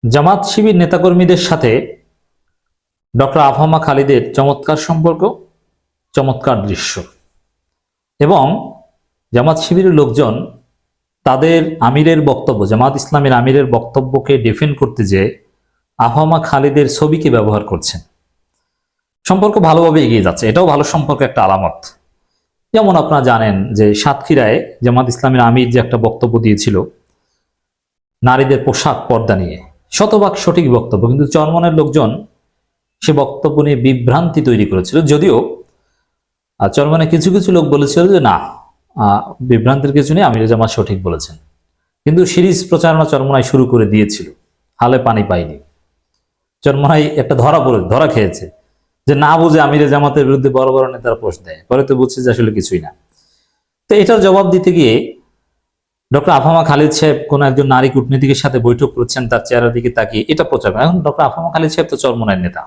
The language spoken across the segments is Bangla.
জামাত শিবির নেতাকর্মীদের সাথে ডক্টর আফহামা খালিদের চমৎকার সম্পর্ক, চমৎকার দৃশ্য। এবং জামাত শিবিরের লোকজন তাদের আমিরের বক্তব্য, জামাত ইসলামের আমিরের বক্তব্যকে ডিফেন্ড করতে যে আফহামা খালিদের ছবিকে ব্যবহার করছেন। সম্পর্ক ভালোভাবে এগিয়ে যাচ্ছে, এটাও ভালো সম্পর্ক একটা আলামত। যেমন আপনারা জানেন যে সাতক্ষীরায় জামাত ইসলামের আমির যে একটা বক্তব্য দিয়েছিল নারীদের পোশাক পর্দা নিয়ে, শতভাগ সঠিক বক্তব্য, কিন্তু চরমনের লোকজন সে বক্তব্য নিয়ে বিভ্রান্তি তৈরি করেছিল। যদিও চরমনে কিছু কিছু লোক বলেছিল যে না, বিভ্রান্তির কিছু নেই, আমির জামাত সঠিক বলেছেন। কিন্তু সিরিজ প্রচারণা চরমনায় শুরু করে দিয়েছিল, হালে পানি পায়নি। চরমনাই একটা ধরা খেয়েছে যে না বুঝে আমির জামাতের বিরুদ্ধে বড় বড় নেতারা পোস্ট দেয়, পরে তো বুঝছে যে আসলে কিছুই না। তো এটার জবাব দিতে গিয়ে ডক্টর আফহামা খালিদ সাহেব কোন একজন নারী কূটনীতিকের সাথে বৈঠক করছেন, তার চেহারার দিকে তাকিয়ে এটা প্রচার করেন। এখন ডক্টর আফহামা খালিদ সাহেব তো চরমনাইয়ের নেতা,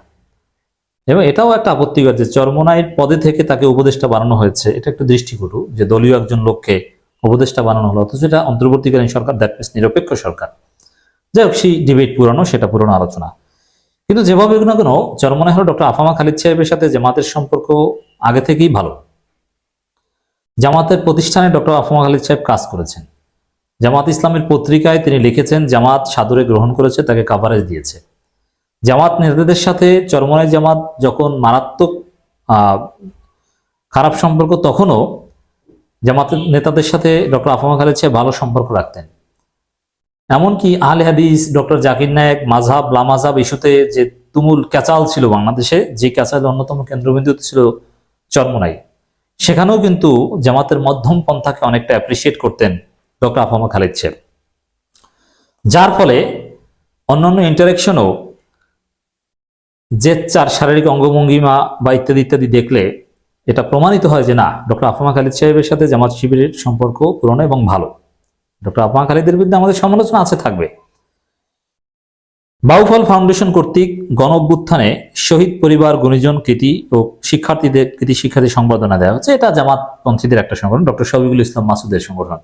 এবং এটাও একটা আপত্তিকর যে চরমনাইয়ের পদে থেকে তাকে উপদেষ্টা বানানো হয়েছে। এটা একটা দৃষ্টিকটু যে দলীয় একজন লোককে উপদেষ্টা বানানো হলো, অথচ এটা অন্তর্বর্তীকালীন সরকার, দ্যাট মিনস নিরপেক্ষ সরকার। যাই হোক, সেই ডিবেট পুরানো, সেটা পুরনো আলোচনা। কিন্তু যেভাবে না কেন, চরমনাই হলো ডক্টর আফহামা খালিদ সাহেবের সাথে জামাতের সম্পর্ক আগে থেকেই ভালো। জামাতের প্রতিষ্ঠানে ডক্টর আফহামা খালিদ সাহেব কাজ করেছেন। জামাত ইসলামের পত্রিকায় তিনি লিখেছেন, জামাত সাদরে গ্রহণ করেছে, তাকে কাভারেজ দিয়েছে। জামাত নেতাদের সাথে চরমনাই জামাত যখন মারাত্মক খারাপ সম্পর্ক, তখনও জামাতের নেতাদের সাথে ডক্টর আফহামা খালিদ সাহেব ভালো সম্পর্ক রাখতেন। এমনকি আহলে হাদিস, ডক্টর জাকির নায়েক, মাযহাব লামাযহাব ইস্যুতে যে তুমুল ক্যাচাল ছিল বাংলাদেশে, যে ক্যাচালের অন্যতম কেন্দ্রবিন্দু ছিল চরমনাই, সেখানেও কিন্তু জামাতের মধ্যম পন্থাকে অনেকটা অ্যাপ্রিসিয়েট করতেন ডক্টর আফহামা খালিদ সাহেব। যার ফলে অন্যান্য ইন্টারেকশনও জেচ্চার শারীরিক অঙ্গভঙ্গিমা বা ইত্যাদি ইত্যাদি দেখলে এটা প্রমাণিত হয় যে না, ডক্টর আফহামা খালিদ সাহেবের সাথে জামাত শিবিরের সম্পর্ক পুরনো এবং ভালো। ডক্টর আফহামা খালিদের বিরুদ্ধে আমাদের সমালোচনা আছে, থাকবে। বাউফল ফাউন্ডেশন কর্তৃক গণ অভ্যুত্থানে শহীদ পরিবার, গুণীজন, কৃতি ও শিক্ষার্থীদের কৃতি শিক্ষার্থী সংবর্ধনা দেওয়া হচ্ছে। এটা জামাতপন্থীদের একটা সংগঠন, ডক্টর শফিকুল ইসলাম মাসুদের সংগঠন।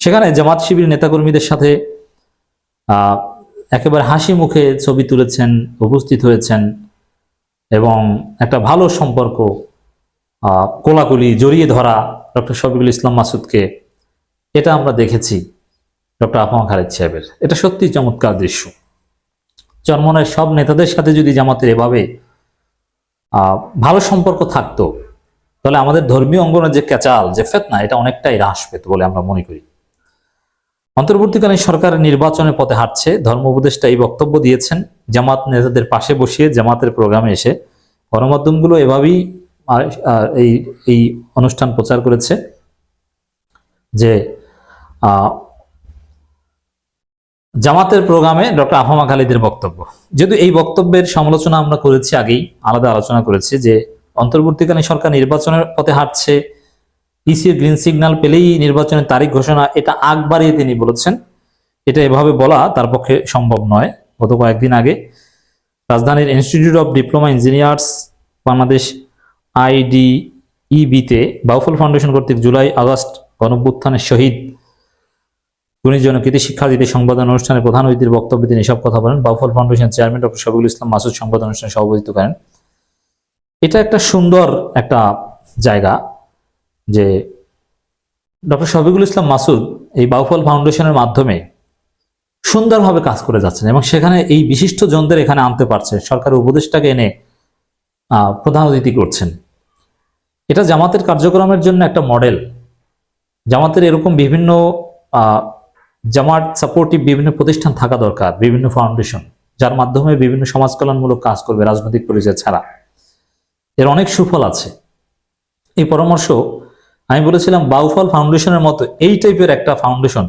সেখানে জামাত শিবির নেতাকর্মীদের সাথে একেবারে হাসি মুখে ছবি তুলেছেন, উপস্থিত হয়েছেন, এবং একটা ভালো সম্পর্ক, কোলাকুলি, জড়িয়ে ধরা ডক্টর শফিকুল ইসলাম মাসুদকে, এটা আমরা দেখেছি ডক্টর আফহামা খালিদ সাহেবের। এটা সত্যি চমৎকার দৃশ্য। চরমনাইয়ের সব নেতাদের সাথে যদি জামাতের এভাবে ভালো সম্পর্ক থাকতো, তাহলে আমাদের ধর্মীয় অঙ্গনের যে ক্যাচাল, যে ফেতনা, এটা অনেকটাই হ্রাস পেত বলে আমরা মনে করি। অন্তর্বর্তীকালীন সরকার নির্বাচনের পথে হাঁটছে, ধর্ম উপদেষ্টা এই বক্তব্য দিয়েছেন জামাত নেতাদের পাশে বসিয়ে জামাতের প্রোগ্রামে এসে। গণমাধ্যমগুলো এভাবেই এই অনুষ্ঠান প্রচার করেছে যে জামাতের প্রোগ্রামে ডক্টর আফহামা খালিদের বক্তব্য। যদিও এই বক্তব্যের সমালোচনা আমরা করেছি, আগেই আলাদা আলোচনা করেছি, যে অন্তর্বর্তীকালীন সরকার নির্বাচনের পথে হাঁটছে, ইসির গ্রিন সিগন্যাল পেলেই নির্বাচনের তারিখ ঘোষণা, এটা আগ বাড়িয়ে তিনি বলেছেন। এটা এভাবে বলা তার পক্ষে সম্ভব নয়। গত কয়েকদিন আগে রাজধানীর institute of diploma engineers Bangladesh IDEB-তে বাউফল ফাউন্ডেশন কর্তৃক জুলাই আগস্ট গণঅভ্যুত্থানের শহীদ, গুণীজন, কৃতি শিক্ষার্থীদের সংবর্ধনা অনুষ্ঠানে প্রধান অতিথির বক্তব্যে তিনি এসব কথা বলেন। Bauphal foundation chairman doctor Shafiqul Islam Masud সংবর্ধনা অনুষ্ঠানে সভাপতিত্ব করেন। এটা একটা সুন্দর একটা জায়গা যে ডক্টর শফিকুল ইসলাম মাসুদ এই বাউফল ফাউন্ডেশনের মাধ্যমে সুন্দরভাবে কাজ করে যাচ্ছেন, এবং সেখানে এই বিশিষ্ট জনদের এখানে আনতে পারছে, সরকারের উপদেষ্টাকে এনে প্রধান অতিথি করছেন। এটা জামাতের কার্যক্রমের জন্য একটা মডেল। জামাতের এরকম বিভিন্ন জামাত সাপোর্টিভ বিভিন্ন প্রতিষ্ঠান থাকা দরকার, বিভিন্ন ফাউন্ডেশন, যার মাধ্যমে বিভিন্ন সমাজ কল্যাণমূলক কাজ করবে রাজনৈতিক পরিচয় ছাড়া। এর অনেক সুফল আছে। এই পরামর্শ আমি বলেছিলাম, বাউফল ফাউন্ডেশনের মতো এই টাইপের একটা ফাউন্ডেশন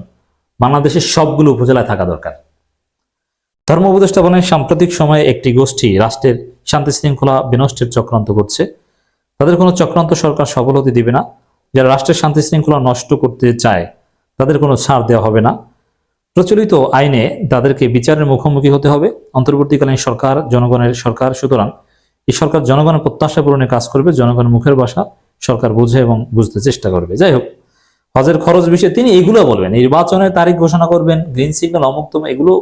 বাংলাদেশের সবগুলো উপজেলায় থাকা দরকার। ধর্ম উপদেষ্টাপনের সাম্প্রতিক সময়ে একটি গোষ্ঠী রাষ্ট্রের শান্তি শৃঙ্খলা বিনষ্টের চক্রান্ত করছে। তাদের কোনো চক্রান্ত সরকার সফল হতে দিবে না। যারা রাষ্ট্রের শান্তি শৃঙ্খলা নষ্ট করতে চায় তাদের কোনো ছাড় দেওয়া হবে না। প্রচলিত আইনে তাদেরকে বিচারের মুখোমুখি হতে হবে। অন্তর্বর্তীকালীন সরকার জনগণের সরকার, সুতরাং এই সরকার জনগণের প্রত্যাশা পূরণে কাজ করবে, জনগণের মুখের ভাষা সরকার বুঝে এবং বুঝতে চেষ্টা করবে। যাই হোক, হজের খরচ বিষয়ে তিনি এগুলো বলবেন, নির্বাচনের তারিখ ঘোষণা করবেন, গ্রিন সিগন্যাল, অমুক তমুক, এগুলো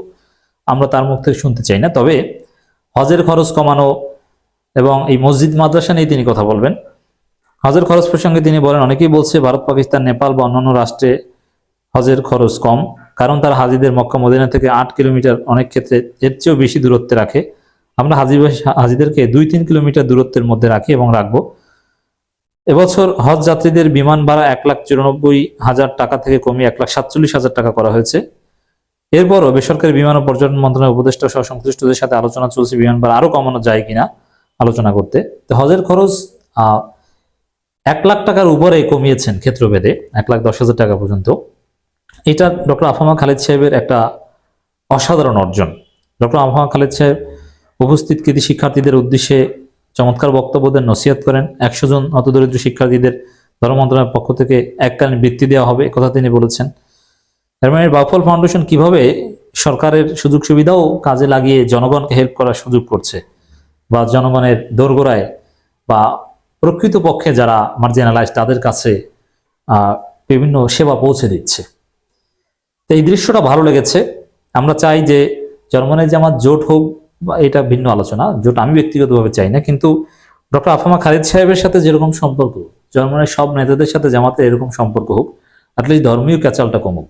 আমরা তার মুখ থেকে শুনতে চাই না। তবে হজের খরচ কমানো এবং এই মসজিদ মাদ্রাসা নিয়ে তিনি কথা বলবেন। হজের খরচ প্রসঙ্গে তিনি বলেন, অনেকেই বলছে ভারত, পাকিস্তান, নেপাল বা অন্যান্য রাষ্ট্রে হজের খরচ কম, কারণ তারা হাজিদের মক্কা মদিনা থেকে 8 কিলোমিটার, অনেক ক্ষেত্রে এর চেয়েও বেশি দূরত্বে রাখে। আমরা হাজিদেরকে 2-3 কিলোমিটার দূরত্বের মধ্যে রাখি এবং রাখবো। এবছর হজ যাত্রীদের বিমান ভাড়া 1,94,000 টাকা থেকে কমিয়ে 1,47,000 টাকা করা হয়েছে। এরপরও বেসরকারি বিমান ও পর্যটন মন্ত্রণালয়ের উপদেষ্টা সহ সংশ্লিষ্টদের সাথে আলোচনা চলছে বিমান ভাড়া আরো কমানো যায় কিনা আলোচনা করতে। তো হজের খরচ 1 লাখ টাকার উপরে কমিয়েছেন ক্ষেত্রভেদে, 1,10,000 টাকা পর্যন্ত। এটা ডক্টর আফামা খালেদ সাহেবের একটা অসাধারণ অর্জন। ডক্টর আফামা খালেদ সাহেব উপস্থিত কৃতি শিক্ষার্থীদের উদ্দেশ্যে চমৎকার বক্তব্য দেন, নসিহত করেন। 100 জন হতদরিদ্র শিক্ষার্থীদের ধর্ম মন্ত্রণালয়ের পক্ষ থেকে এককালীন বৃত্তি দেওয়া হবে, একথা তিনি বলেছেন। এর মানে বাউফল ফাউন্ডেশন কিভাবে সরকারের সুযোগ সুবিধাও কাজে লাগিয়ে জনগণকে হেল্প করার সুযোগ করছে, বা জনগণের দোরগোড়ায় বা প্রকৃতপক্ষে যারা মার্জিনালাইজ তাদের কাছে বিভিন্ন সেবা পৌঁছে দিচ্ছে। তো এই দৃশ্যটা ভালো লেগেছে। আমরা চাই যে জনগণের জামাত জোট হোক, বা এটা ভিন্ন আলোচনা, জোট আমি ব্যক্তিগতভাবে চাই না, কিন্তু ডক্টর আফামা খালিদ সাহেবের সাথে যেরকম সম্পর্ক, জনগণের সব নেতাদের সাথে জামাতের এরকম সম্পর্ক হোক, অ্যাটলিস্ট ধর্মীয় ক্যাচালটা কমুক।